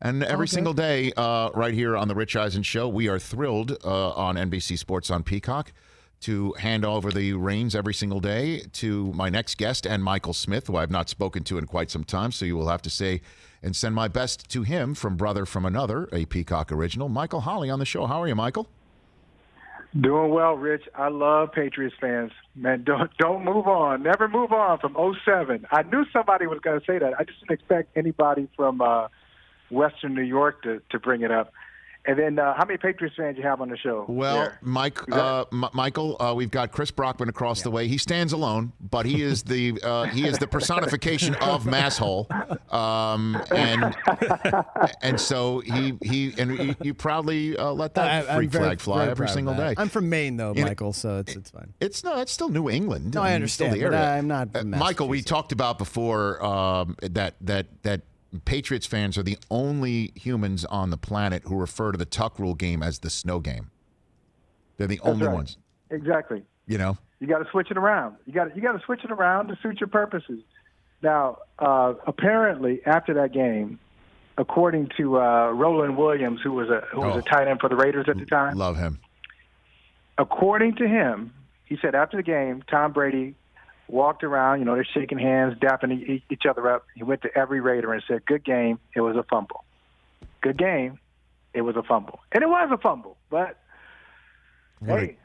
And every single day, right here on the Rich Eisen Show, we are thrilled on NBC Sports on Peacock to hand over the reins every single day to my next guest, and Michael Smith, who I've not spoken to in quite some time. So you will have to say and send my best to him from Brother from Another, a Peacock original. Michael Holley on the show. How are you, Michael? Doing well, Rich. I love Patriots fans. Man, don't move on. Never move on from 07. I knew somebody was going to say that. I just didn't expect anybody from Western New York to bring it up. And then how many Patriots fans do you have on the show? Well, Michael, we've got Chris Brockman across the way. He stands alone, but he is the personification of masshole, and so you proudly let that freak flag fly every single day. I'm from Maine, though, Michael, so it's fine. It's still New England. No, I understand. Still the area. I'm not from Michael, we talked about before that Patriots fans are the only humans on the planet who refer to the tuck rule game as the snow game. They're the only ones. Exactly. You know? You got to switch it around. You got to switch it around to suit your purposes. Now, apparently, after that game, according to Roland Williams, who was a tight end for the Raiders at the time. Love him. According to him, he said after the game, Tom Brady walked around, they're shaking hands, dapping each other up. He went to every Raider and said, "Good game, it was a fumble. Good game, it was a fumble." And it was a fumble, but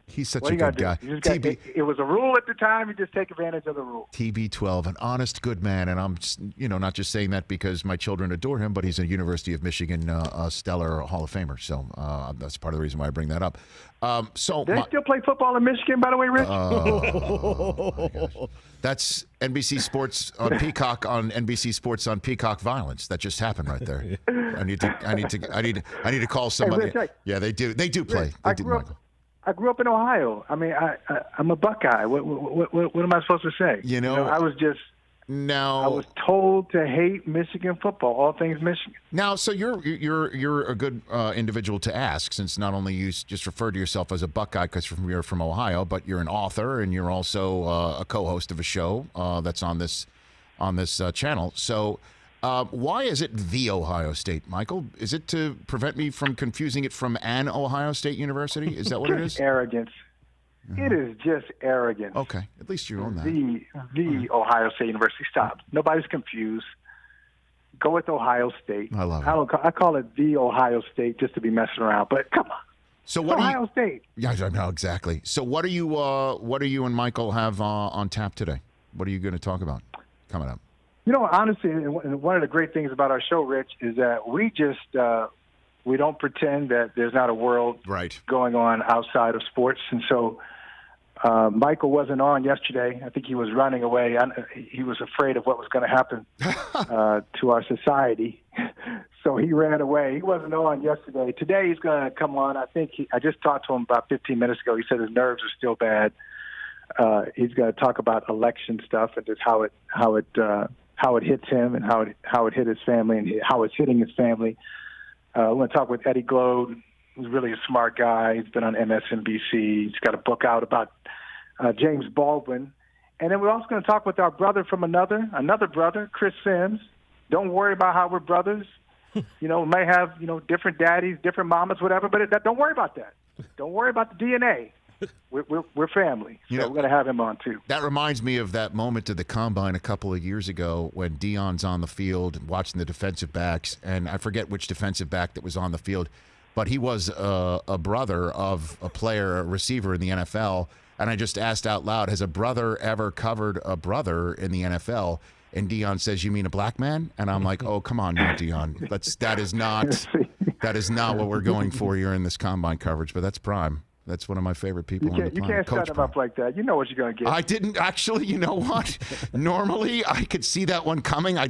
he's such a good guy. It was a rule at the time. You just take advantage of the rule. TB12, an honest, good man, and I'm, not just saying that because my children adore him, but he's a University of Michigan stellar Hall of Famer. So that's part of the reason why I bring that up. Do they still play football in Michigan, by the way, Rich? Oh, that's NBC Sports on Peacock on NBC Sports on Peacock violence. That just happened right there. I need to call somebody. Hey, Rich, yeah, they do. They do play. Rich, I grew up in Ohio. I mean, I'm a Buckeye. What am I supposed to say? I was just. I was told to hate Michigan football, all things Michigan. Now, so you're a good individual to ask, since not only you just referred to yourself as a Buckeye because you're from Ohio, but you're an author and you're also a co-host of a show that's on this channel. So why is it the Ohio State, Michael? Is it to prevent me from confusing it from an Ohio State University? Is that what it is? Arrogance. It is just arrogance. Okay, at least you own that. The Ohio State University. Stop. Nobody's confused. Go with Ohio State. I love it. I call it the Ohio State just to be messing around. But come on. So what Ohio State. Yeah, I know exactly. So what do you and Michael have on tap today? What are you going to talk about coming up? Honestly, one of the great things about our show, Rich, is that we just we don't pretend that there's not a world going on outside of sports, and so. Michael wasn't on yesterday. I think he was running away. He was afraid of what was going to happen to our society. So he ran away. He wasn't on yesterday. Today he's going to come on. I just talked to him about 15 minutes ago. He said his nerves are still bad. He's going to talk about election stuff and just how it hits him and how it hit his family and how it's hitting his family. We're going to talk with Eddie Glode, who's really a smart guy. He's been on MSNBC. He's got a book out about James Baldwin. And then we're also going to talk with our brother from another brother, Chris Sims. Don't worry about how we're brothers. We may have, different daddies, different mamas, whatever, but don't worry about that. Don't worry about the DNA. We're family. So we're going to have him on, too. That reminds me of that moment at the Combine a couple of years ago when Deion's on the field watching the defensive backs, and I forget which defensive back that was on the field, but he was a brother of a receiver in the NFL. And I just asked out loud, has a brother ever covered a brother in the NFL? And Deion says, "You mean a black man?" And I'm like, "Oh, come on, now, Deion. That is not what we're going for here in this Combine coverage." But that's Prime. That's one of my favorite people on the planet. You can't set him up like that. You know what you're going to get. I didn't actually. You know what? Normally, I could see that one coming. I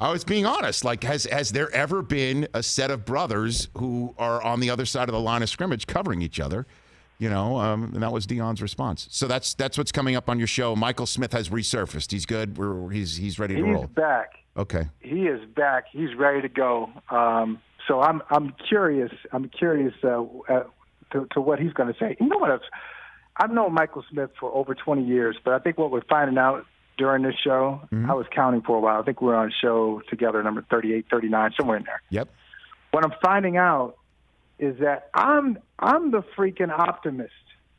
was being honest. Like, has there ever been a set of brothers who are on the other side of the line of scrimmage covering each other? And that was Deion's response. So that's what's coming up on your show. Michael Smith has resurfaced. He's good. He's ready to roll. He's back. Okay. He is back. He's ready to go. So I'm curious. To what he's going to say. You know what? I've known Michael Smith for over 20 years, but I think what we're finding out during this show. I was counting for a while. I think we were on a show together, number 38, 39, somewhere in there. Yep. What I'm finding out is that I'm the freaking optimist.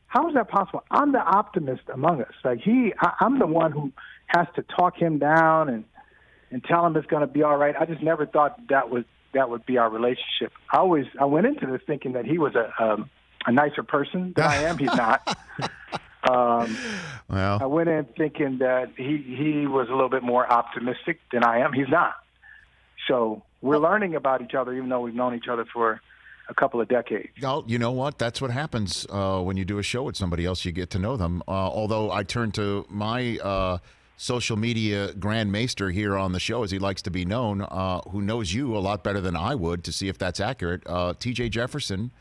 How is that possible? I'm the optimist among us. Like I'm the one who has to talk him down and tell him it's going to be all right. I just never thought that would be our relationship. I went into this thinking that he was a nicer person than I am. He's not. Well, I went in thinking that he was a little bit more optimistic than I am. He's not. So we're learning about each other, even though we've known each other for a couple of decades. Well, you know what? That's what happens when you do a show with somebody else. You get to know them. Although I turn to my social media grand maester here on the show, as he likes to be known, who knows you a lot better than I would, to see if that's accurate. TJ Jefferson.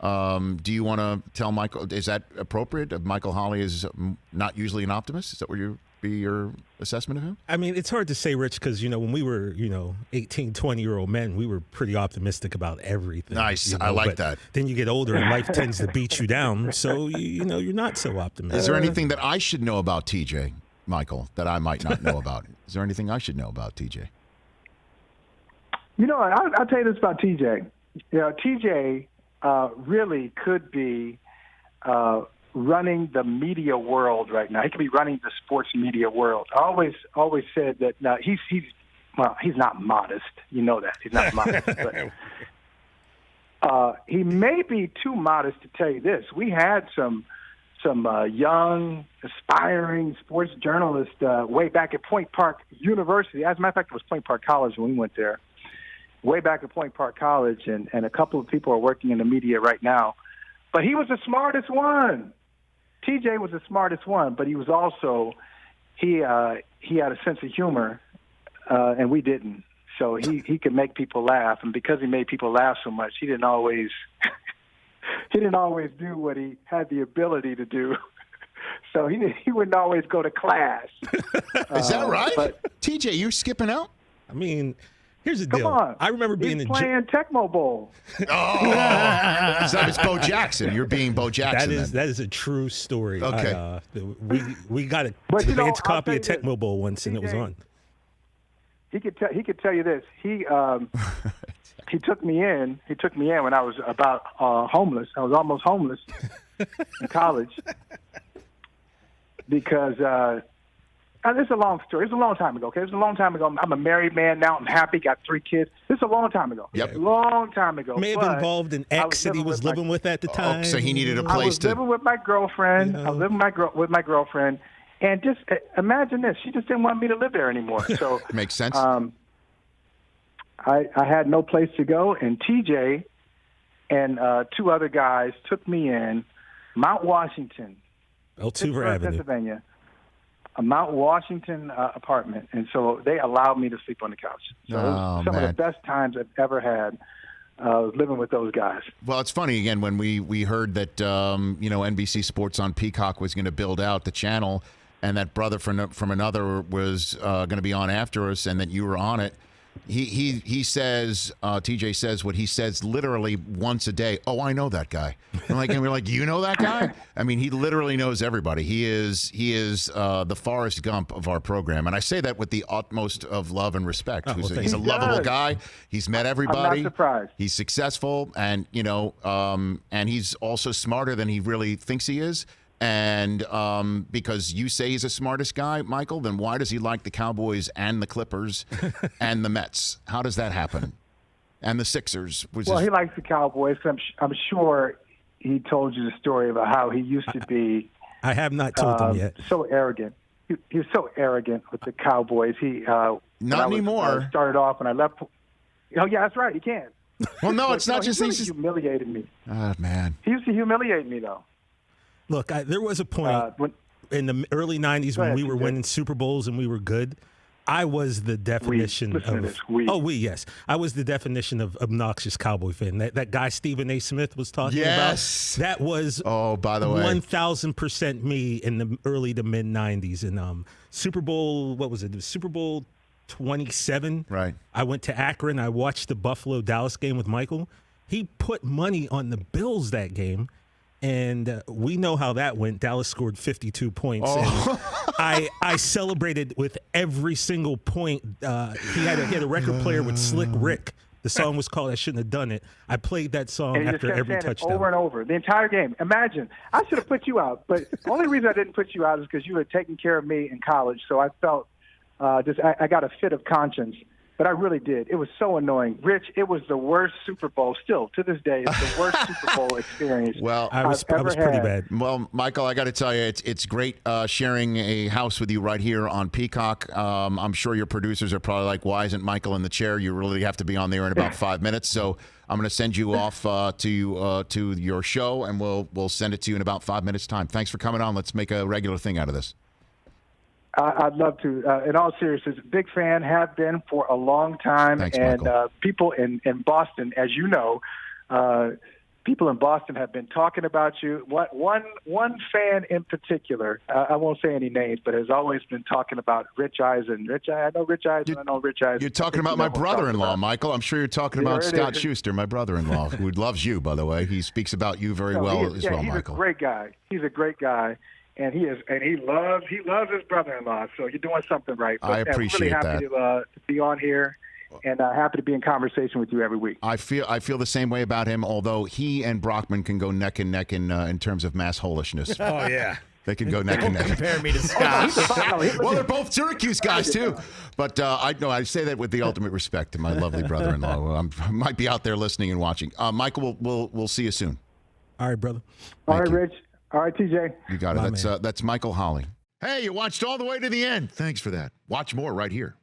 Do you want to tell Michael, is that appropriate? Michael Holley is not usually an optimist? Is that where your assessment of him? I mean, it's hard to say, Rich, because, when we were, 18, 20-year-old men, we were pretty optimistic about everything. Nice. I like that. Then you get older and life tends to beat you down. So, you're not so optimistic. Is there anything that I should know about TJ, Michael, that I might not know about? Is there anything I should know about TJ? I'll tell you this about TJ. TJ really could be running the media world right now. He could be running the sports media world. I always said that he's not modest. You know that. He's not modest. But he may be too modest to tell you this. We had some young, aspiring sports journalists way back at Point Park University. As a matter of fact, it was Point Park College when we went there. Way back at Point Park College, and a couple of people are working in the media right now. But he was the smartest one. TJ was the smartest one, but he was also he had a sense of humor, and we didn't. So he could make people laugh, and because he made people laugh so much, he didn't always do what he had the ability to do. So he wouldn't always go to class. Is that right? But, TJ, you're skipping out? I mean, here's the deal. Come on. I remember being playing Tecmo Bowl. Oh, so it's Bo Jackson. You're being Bo Jackson. That is a true story. Okay. We got a advanced copy of Tecmo Bowl once, and it was on. He could tell you this. He took me in. He took me in when I was about homeless. I was almost homeless in college because. This is a long story. It's a long time ago. Okay, it's a long time ago. I'm a married man now. I'm happy. Got 3 kids. This is a long time ago. Yep. Long time ago. May have involved an ex that he was living with at the time. Oh, so he needed a place I was to. living with my girlfriend. I was living with my girlfriend, and just imagine this. She just didn't want me to live there anymore. So makes sense. I had no place to go, and TJ and 2 other guys took me in Mount Washington, Altuve Avenue, Pennsylvania. A Mount Washington apartment, and so they allowed me to sleep on the couch. So it was some of the best times I've ever had living with those guys. Well, it's funny, again, when we heard that NBC Sports on Peacock was going to build out the channel, and that brother from another was going to be on after us, and that you were on it. He says, TJ says what he says literally once a day. Oh, I know that guy. And we're like, you know that guy? I mean, he literally knows everybody. He is the Forrest Gump of our program, and I say that with the utmost of love and respect. He's a lovable guy. He's met everybody. I'm not surprised. He's successful, and and he's also smarter than he really thinks he is. And because you say he's the smartest guy, Michael, then why does he like the Cowboys and the Clippers and the Mets? How does that happen? And the Sixers? He likes the Cowboys. I'm sure he told you the story about how he used to be. I have not told them yet. So arrogant. He was so arrogant with the Cowboys. Not anymore. I started off and I left. Oh, yeah, that's right. He can't. Well, no, it's not just. He really humiliated me. Oh, man. He used to humiliate me, though. Look, there was a point in the early 90s when we were winning Super Bowls and we were good. I was the definition yes. I was the definition of obnoxious Cowboy fan. That guy Stephen A. Smith was talking about. That was by the way, 1,000% me in the early to mid 90s. And Super Bowl, what was it? Super Bowl 27. Right. I went to Akron. I watched the Buffalo Dallas game with Michael. He put money on the Bills that game. And we know how that went. Dallas scored 52 points. I celebrated with every single point. He had a record player with Slick Rick. The song was called "I Shouldn't Have Done It." I played that song after every touchdown. Over and over, the entire game. Imagine, I should have put you out, but the only reason I didn't put you out is because you had taken care of me in college. So I felt I got a fit of conscience. But I really did. It was so annoying. Rich, it was the worst Super Bowl. Still, to this day, it's the worst Super Bowl experience I was pretty bad. Well, Michael, I got to tell you, it's great sharing a house with you right here on Peacock. I'm sure your producers are probably like, why isn't Michael in the chair? You really have to be on there in about 5 minutes. So I'm going to send you off to your show, and we'll send it to you in about 5 minutes' time. Thanks for coming on. Let's make a regular thing out of this. I'd love to. In all seriousness, big fan, have been for a long time. Thanks, and Michael. People in Boston, as you know, people in Boston have been talking about you. One fan in particular, I won't say any names, but has always been talking about Rich Eisen. I know Rich Eisen. You're talking about my brother-in-law, Michael. I'm sure you're talking about Scott Schuster, my brother-in-law, who loves you, by the way. He speaks about you very well as well, Michael. He's a great guy. He's a great guy. And he loves his brother-in-law. So you're doing something right. But I appreciate I'm really happy to be on here, and happy to be in conversation with you every week. I feel the same way about him. Although he and Brockman can go neck and neck in terms of mass holishness. Oh yeah, they can go neck and neck. Compare me to Scott. Well, they're both Syracuse guys too. But I say that with the ultimate respect to my lovely brother-in-law. I might be out there listening and watching. Michael, we'll see you soon. All right, brother. All right, Rich. All right, TJ. You got it. That's Michael Holley. Hey, you watched all the way to the end. Thanks for that. Watch more right here.